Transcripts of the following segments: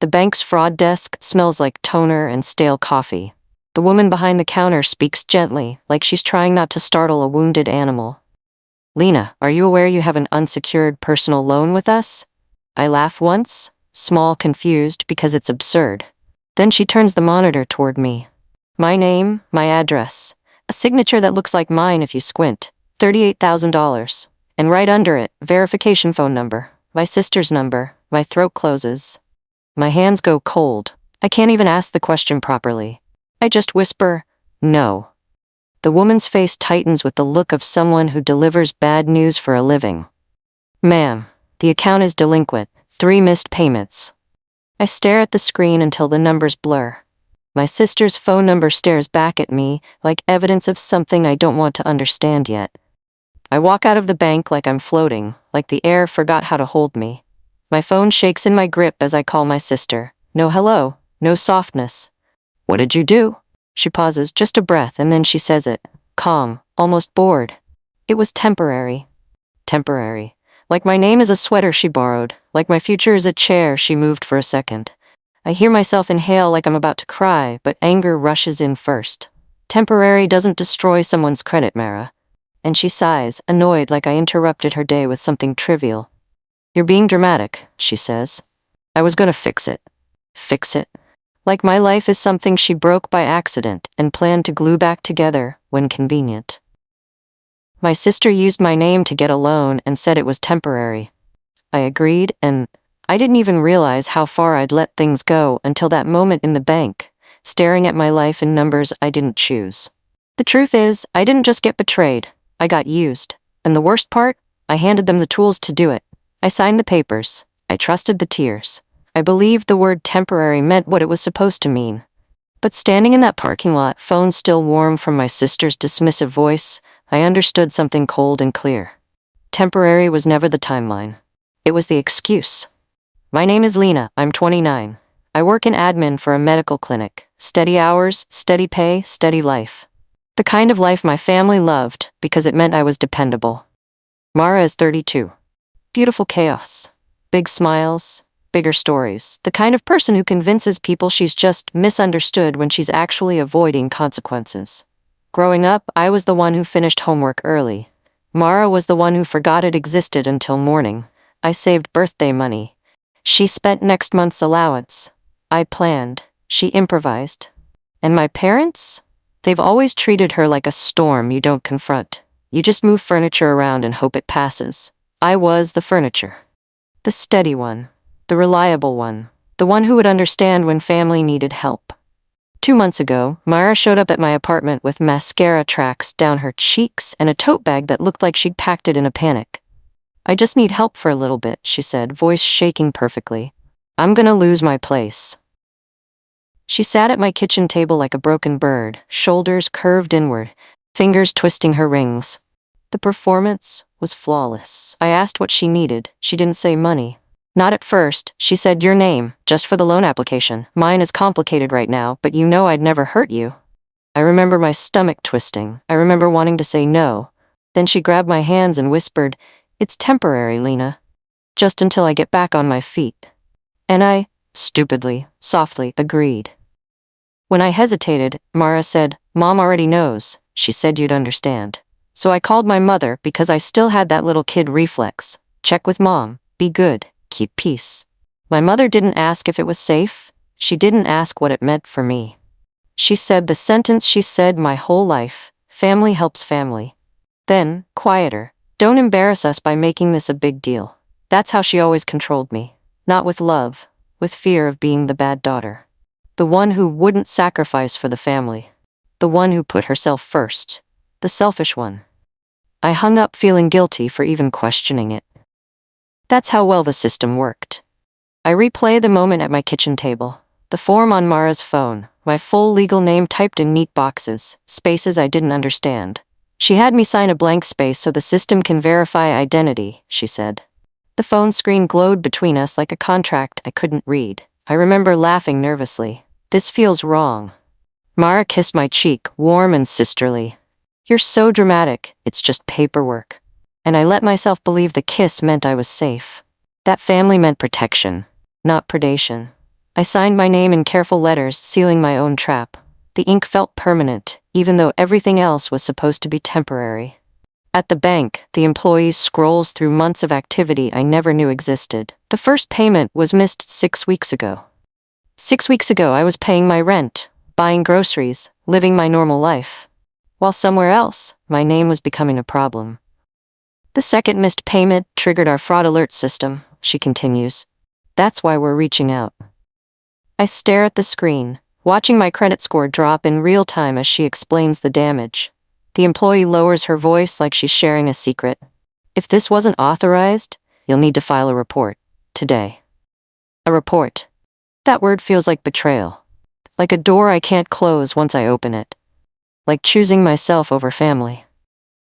The bank's fraud desk smells like toner and stale coffee. The woman behind the counter speaks gently, like she's trying not to startle a wounded animal. "Lena, are you aware you have an unsecured personal loan with us?" I laugh once, small, confused, because it's absurd. Then she turns the monitor toward me. My name, my address, a signature that looks like mine if you squint, $38,000. And right under it, verification phone number, my sister's number. My throat closes. My hands go cold. I can't even ask the question properly. I just whisper, "No." The woman's face tightens with the look of someone who delivers bad news for a living. "Ma'am, the account is delinquent. 3 missed payments." I stare at the screen until the numbers blur. My sister's phone number stares back at me like evidence of something I don't want to understand yet. I walk out of the bank like I'm floating, like the air forgot how to hold me. My phone shakes in my grip as I call my sister. No hello, no softness. "What did you do?" She pauses, just a breath, and then she says it, calm, almost bored. "It was temporary." Temporary. Like my name is a sweater she borrowed, like my future is a chair she moved for a second. I hear myself inhale like I'm about to cry, but anger rushes in first. Temporary doesn't destroy someone's credit, Mara. And she sighs, annoyed like I interrupted her day with something trivial. "You're being dramatic," she says. "I was gonna fix it." Fix it? Like my life is something she broke by accident and planned to glue back together when convenient. My sister used my name to get a loan and said it was temporary. I agreed, and I didn't even realize how far I'd let things go until that moment in the bank, staring at my life in numbers I didn't choose. The truth is, I didn't just get betrayed, I got used. And the worst part, I handed them the tools to do it. I signed the papers. I trusted the tears. I believed the word temporary meant what it was supposed to mean. But standing in that parking lot, phone still warm from my sister's dismissive voice, I understood something cold and clear. Temporary was never the timeline. It was the excuse. My name is Lena, I'm 29. I work in admin for a medical clinic. Steady hours, steady pay, steady life. The kind of life my family loved because it meant I was dependable. Mara is 32. Beautiful chaos. Big smiles, bigger stories. The kind of person who convinces people she's just misunderstood when she's actually avoiding consequences. Growing up, I was the one who finished homework early. Mara was the one who forgot it existed until morning. I saved birthday money. She spent next month's allowance. I planned. She improvised. And my parents? They've always treated her like a storm you don't confront. You just move furniture around and hope it passes. I was the furniture. The steady one. The reliable one. The one who would understand when family needed help. 2 months ago, Myra showed up at my apartment with mascara tracks down her cheeks and a tote bag that looked like she'd packed it in a panic. "I just need help for a little bit," she said, voice shaking perfectly. "I'm gonna lose my place." She sat at my kitchen table like a broken bird, shoulders curved inward, fingers twisting her rings. The performance was flawless. I asked what she needed. She didn't say money. Not at first. She said, "Your name, just for the loan application. Mine is complicated right now, but you know I'd never hurt you." I remember my stomach twisting. I remember wanting to say no. Then she grabbed my hands and whispered, "It's temporary, Lena. Just until I get back on my feet." And I, stupidly, softly, agreed. When I hesitated, Mara said, "Mom already knows. She said you'd understand." So I called my mother because I still had that little kid reflex. Check with Mom. Be good. Keep peace. My mother didn't ask if it was safe. She didn't ask what it meant for me. She said the sentence she said my whole life: family helps family. Then, quieter, "Don't embarrass us by making this a big deal." That's how she always controlled me. Not with love, with fear of being the bad daughter. The one who wouldn't sacrifice for the family. The one who put herself first. The selfish one. I hung up feeling guilty for even questioning it. That's how well the system worked. I replay the moment at my kitchen table. The form on Mara's phone, my full legal name typed in neat boxes, spaces I didn't understand. She had me sign a blank space so the system can verify identity, she said. The phone screen glowed between us like a contract I couldn't read. I remember laughing nervously. This feels wrong. Mara kissed my cheek, warm and sisterly. You're so dramatic, it's just paperwork. And I let myself believe the kiss meant I was safe. That family meant protection, not predation. I signed my name in careful letters, sealing my own trap. The ink felt permanent, even though everything else was supposed to be temporary. At the bank, the employee scrolls through months of activity I never knew existed. The first payment was missed 6 weeks ago. 6 weeks ago, I was paying my rent, buying groceries, living my normal life. While somewhere else, my name was becoming a problem. The second missed payment triggered our fraud alert system, she continues. That's why we're reaching out. I stare at the screen, watching my credit score drop in real time as she explains the damage. The employee lowers her voice like she's sharing a secret. If this wasn't authorized, you'll need to file a report. Today. A report. That word feels like betrayal. Like a door I can't close once I open it. Like choosing myself over family.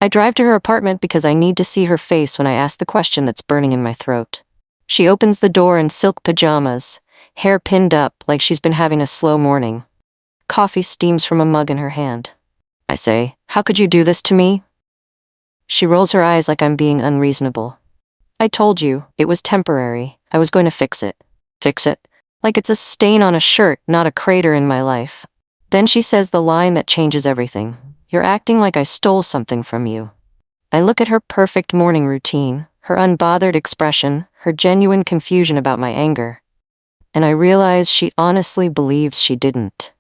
I drive to her apartment because I need to see her face when I ask the question that's burning in my throat. She opens the door in silk pajamas, hair pinned up like she's been having a slow morning. Coffee steams from a mug in her hand. I say, "How could you do this to me?" She rolls her eyes like I'm being unreasonable. "I told you, it was temporary. I was going to fix it." Fix it? Like it's a stain on a shirt, not a crater in my life. Then she says the line that changes everything. "You're acting like I stole something from you." I look at her perfect morning routine, her unbothered expression, her genuine confusion about my anger. And I realize she honestly believes she didn't.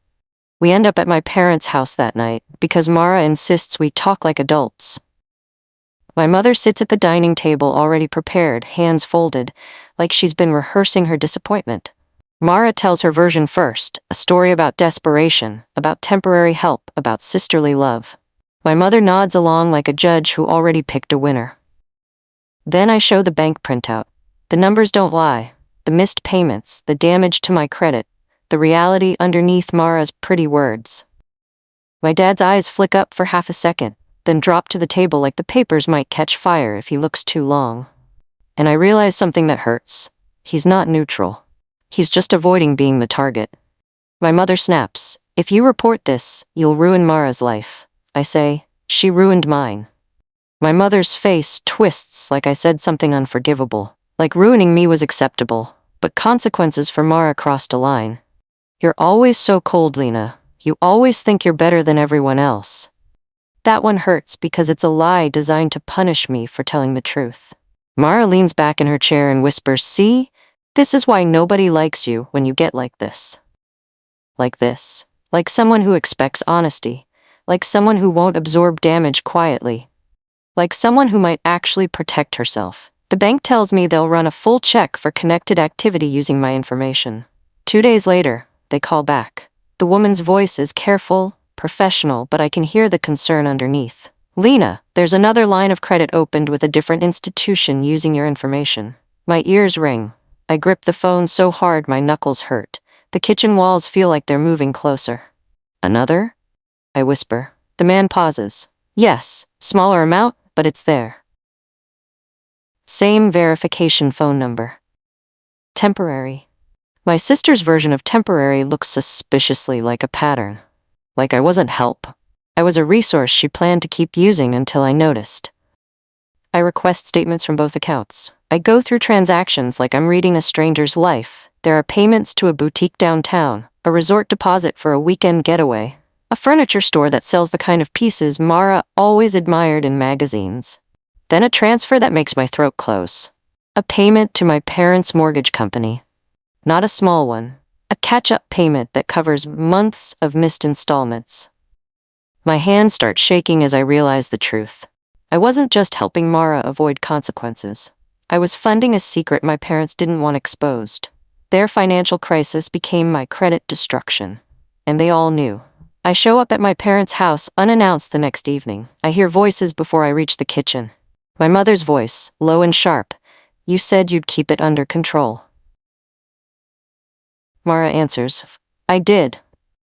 We end up at my parents' house that night because Mara insists we talk like adults. My mother sits at the dining table already prepared, hands folded, like she's been rehearsing her disappointment. Mara tells her version first, a story about desperation, about temporary help, about sisterly love. My mother nods along like a judge who already picked a winner. Then I show the bank printout. The numbers don't lie. The missed payments, the damage to my credit, the reality underneath Mara's pretty words. My dad's eyes flick up for half a second, then drop to the table like the papers might catch fire if he looks too long. And I realize something that hurts. He's not neutral. He's just avoiding being the target. My mother snaps, "If you report this, you'll ruin Mara's life." I say, "She ruined mine." My mother's face twists like I said something unforgivable, like ruining me was acceptable, but consequences for Mara crossed a line. "You're always so cold, Lena. You always think you're better than everyone else." That one hurts because it's a lie designed to punish me for telling the truth. Mara leans back in her chair and whispers, "See? This is why nobody likes you when you get like this." Like this. Like someone who expects honesty. Like someone who won't absorb damage quietly. Like someone who might actually protect herself. The bank tells me they'll run a full check for connected activity using my information. 2 days later, they call back. The woman's voice is careful, professional, but I can hear the concern underneath. "Lena, there's another line of credit opened with a different institution using your information." My ears ring. I grip the phone so hard my knuckles hurt. The kitchen walls feel like they're moving closer. "Another?" I whisper. The man pauses. "Yes, smaller amount, but it's there." Same verification phone number. Temporary. My sister's version of temporary looks suspiciously like a pattern. Like I wasn't help. I was a resource she planned to keep using until I noticed. I request statements from both accounts. I go through transactions like I'm reading a stranger's life. There are payments to a boutique downtown, a resort deposit for a weekend getaway, a furniture store that sells the kind of pieces Mara always admired in magazines. Then a transfer that makes my throat close. A payment to my parents' mortgage company. Not a small one. A catch-up payment that covers months of missed installments. My hands start shaking as I realize the truth. I wasn't just helping Mara avoid consequences. I was funding a secret my parents didn't want exposed. Their financial crisis became my credit destruction. And they all knew. I show up at my parents' house unannounced the next evening. I hear voices before I reach the kitchen. My mother's voice, low and sharp. "You said you'd keep it under control." Mara answers, "I did.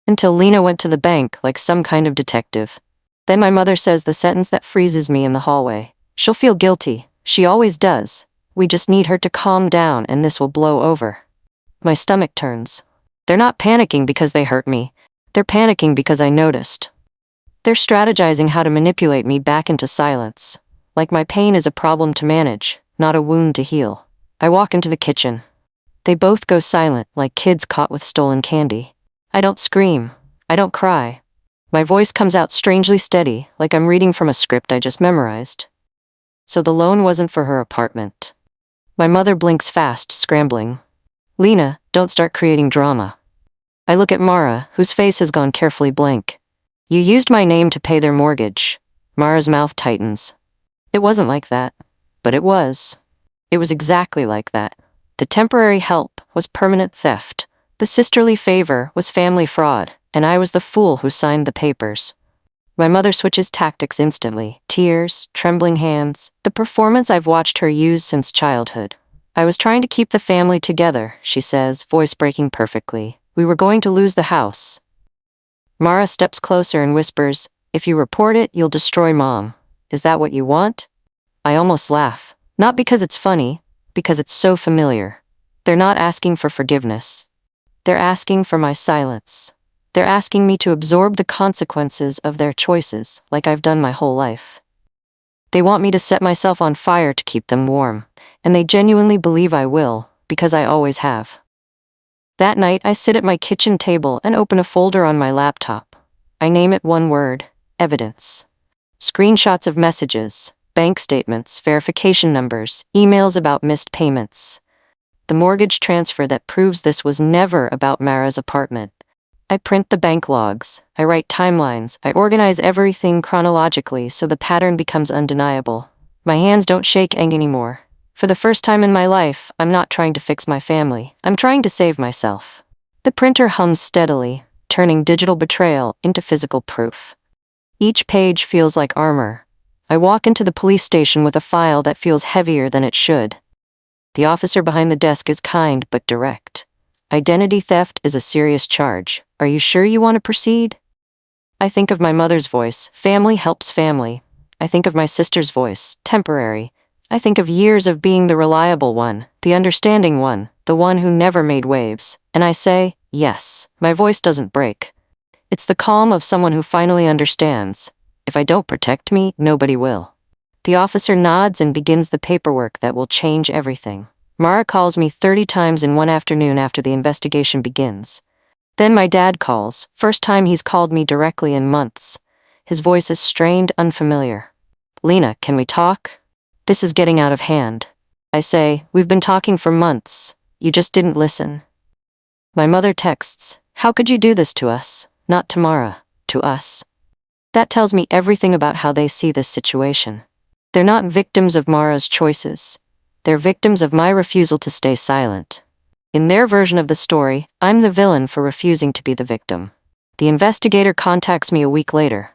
Until Lena went to the bank like some kind of detective." Then my mother says the sentence that freezes me in the hallway. "She'll feel guilty. She always does. We just need her to calm down and this will blow over." My stomach turns. They're not panicking because they hurt me. They're panicking because I noticed. They're strategizing how to manipulate me back into silence. Like my pain is a problem to manage, not a wound to heal. I walk into the kitchen. They both go silent, like kids caught with stolen candy. I don't scream. I don't cry. My voice comes out strangely steady, like I'm reading from a script I just memorized. So the loan wasn't for her apartment. My mother blinks fast, scrambling. Lena, don't start creating drama. I look at Mara, whose face has gone carefully blank. You used my name to pay their mortgage. Mara's mouth tightens. It wasn't like that. But it was. It was exactly like that. The temporary help was permanent theft. The sisterly favor was family fraud, and I was the fool who signed the papers. My mother switches tactics instantly. Tears, trembling hands, the performance I've watched her use since childhood. I was trying to keep the family together, she says, voice breaking perfectly. We were going to lose the house. Mara steps closer and whispers, if you report it, you'll destroy Mom. Is that what you want? I almost laugh. Not because it's funny, because it's so familiar. They're not asking for forgiveness. They're asking for my silence. They're asking me to absorb the consequences of their choices, like I've done my whole life. They want me to set myself on fire to keep them warm, and they genuinely believe I will, because I always have. That night, I sit at my kitchen table and open a folder on my laptop. I name it one word: evidence. Screenshots of messages, bank statements, verification numbers, emails about missed payments. The mortgage transfer that proves this was never about Mara's apartment. I print the bank logs, I write timelines, I organize everything chronologically so the pattern becomes undeniable. My hands don't shake anymore. For the first time in my life, I'm not trying to fix my family. I'm trying to save myself. The printer hums steadily, turning digital betrayal into physical proof. Each page feels like armor. I walk into the police station with a file that feels heavier than it should. The officer behind the desk is kind but direct. Identity theft is a serious charge. Are you sure you want to proceed? I think of my mother's voice. Family helps family. I think of my sister's voice. Temporary. I think of years of being the reliable one, the understanding one, the one who never made waves. And I say, yes, my voice doesn't break. It's the calm of someone who finally understands. If I don't protect me, nobody will. The officer nods and begins the paperwork that will change everything. Mara calls me 30 times in one afternoon after the investigation begins. Then my dad calls, first time he's called me directly in months. His voice is strained, unfamiliar. Lena, can we talk? This is getting out of hand. I say, we've been talking for months. You just didn't listen. My mother texts, how could you do this to us? Not to Mara, to us. That tells me everything about how they see this situation. They're not victims of Mara's choices. They're victims of my refusal to stay silent. In their version of the story, I'm the villain for refusing to be the victim. The investigator contacts me a week later.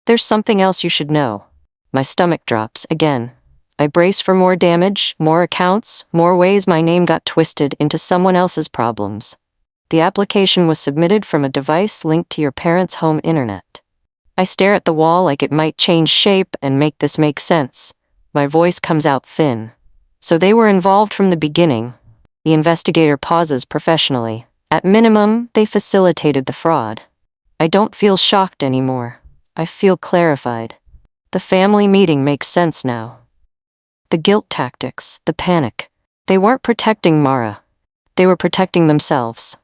There's something else you should know. My stomach drops again. I brace for more damage, more accounts, more ways my name got twisted into someone else's problems. The application was submitted from a device linked to your parents' home internet. I stare at the wall like it might change shape and make this make sense. My voice comes out thin. So they were involved from the beginning. The investigator pauses professionally. At minimum, they facilitated the fraud. I don't feel shocked anymore. I feel clarified. The family meeting makes sense now. The guilt tactics, the panic. They weren't protecting Mara. They were protecting themselves.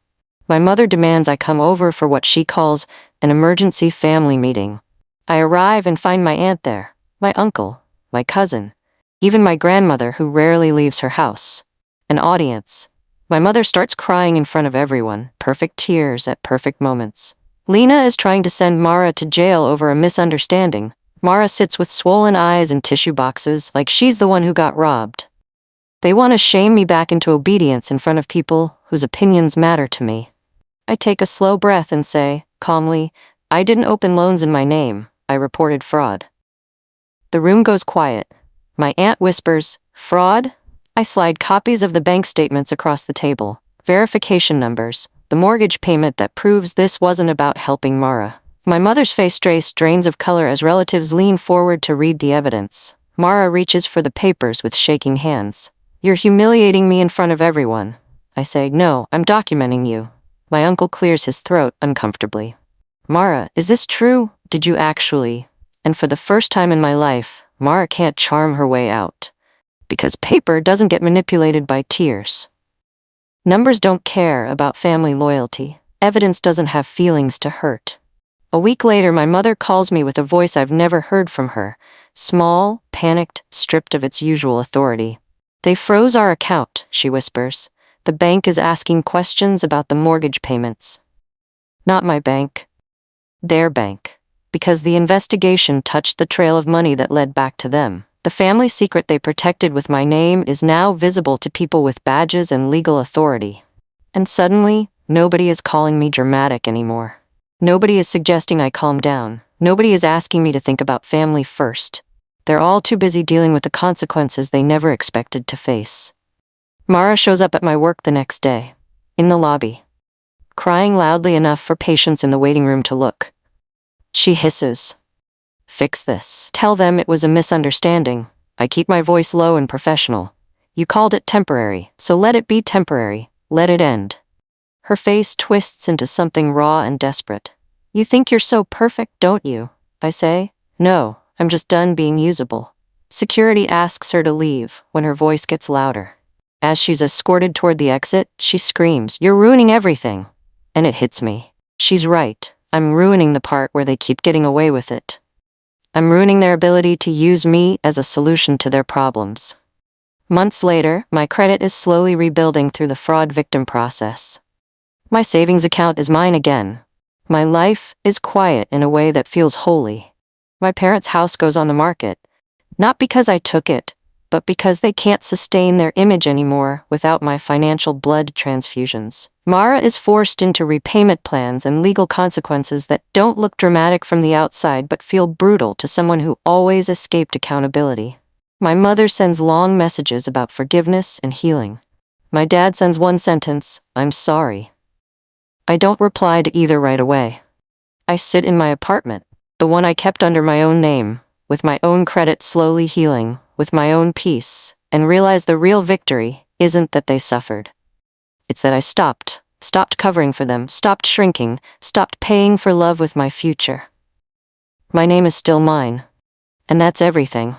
My mother demands I come over for what she calls an emergency family meeting. I arrive and find my aunt there, my uncle, my cousin, even my grandmother who rarely leaves her house. An audience. My mother starts crying in front of everyone, perfect tears at perfect moments. Lena is trying to send Mara to jail over a misunderstanding. Mara sits with swollen eyes and tissue boxes like she's the one who got robbed. They want to shame me back into obedience in front of people whose opinions matter to me. I take a slow breath and say, calmly, I didn't open loans in my name. I reported fraud. The room goes quiet. My aunt whispers, fraud? I slide copies of the bank statements across the table. Verification numbers. The mortgage payment that proves this wasn't about helping Mara. My mother's face traces drains of color as relatives lean forward to read the evidence. Mara reaches for the papers with shaking hands. You're humiliating me in front of everyone. I say, no, I'm documenting you. My uncle clears his throat uncomfortably. Mara, is this true? Did you actually? And for the first time in my life, Mara can't charm her way out. Because paper doesn't get manipulated by tears. Numbers don't care about family loyalty. Evidence doesn't have feelings to hurt. A week later, my mother calls me with a voice I've never heard from her. Small, panicked, stripped of its usual authority. "They froze our account," she whispers. "The bank is asking questions about the mortgage payments." Not my bank. Their bank. Because the investigation touched the trail of money that led back to them. The family secret they protected with my name is now visible to people with badges and legal authority. And suddenly, nobody is calling me dramatic anymore. Nobody is suggesting I calm down. Nobody is asking me to think about family first. They're all too busy dealing with the consequences they never expected to face. Mara shows up at my work the next day. In the lobby. Crying loudly enough for patients in the waiting room to look. She hisses. "Fix this. Tell them it was a misunderstanding." I keep my voice low and professional. "You called it temporary, so let it be temporary. Let it end." Her face twists into something raw and desperate. "You think you're so perfect, don't you?" I say. "No, I'm just done being usable." Security asks her to leave when her voice gets louder. As she's escorted toward the exit, she screams, "You're ruining everything." And it hits me. She's right. I'm ruining the part where they keep getting away with it. I'm ruining their ability to use me as a solution to their problems. Months later, my credit is slowly rebuilding through the fraud victim process. My savings account is mine again. My life is quiet in a way that feels holy. My parents' house goes on the market, not because I took it, but because they can't sustain their image anymore without my financial blood transfusions. Mara is forced into repayment plans and legal consequences that don't look dramatic from the outside but feel brutal to someone who always escaped accountability. My mother sends long messages about forgiveness and healing. My dad sends one sentence, "I'm sorry." I don't reply to either right away. I sit in my apartment, the one I kept under my own name, with my own credit slowly healing, with my own peace, and realize the real victory isn't that they suffered. It's that I stopped covering for them, stopped shrinking, stopped paying for love with my future. My name is still mine. And that's everything.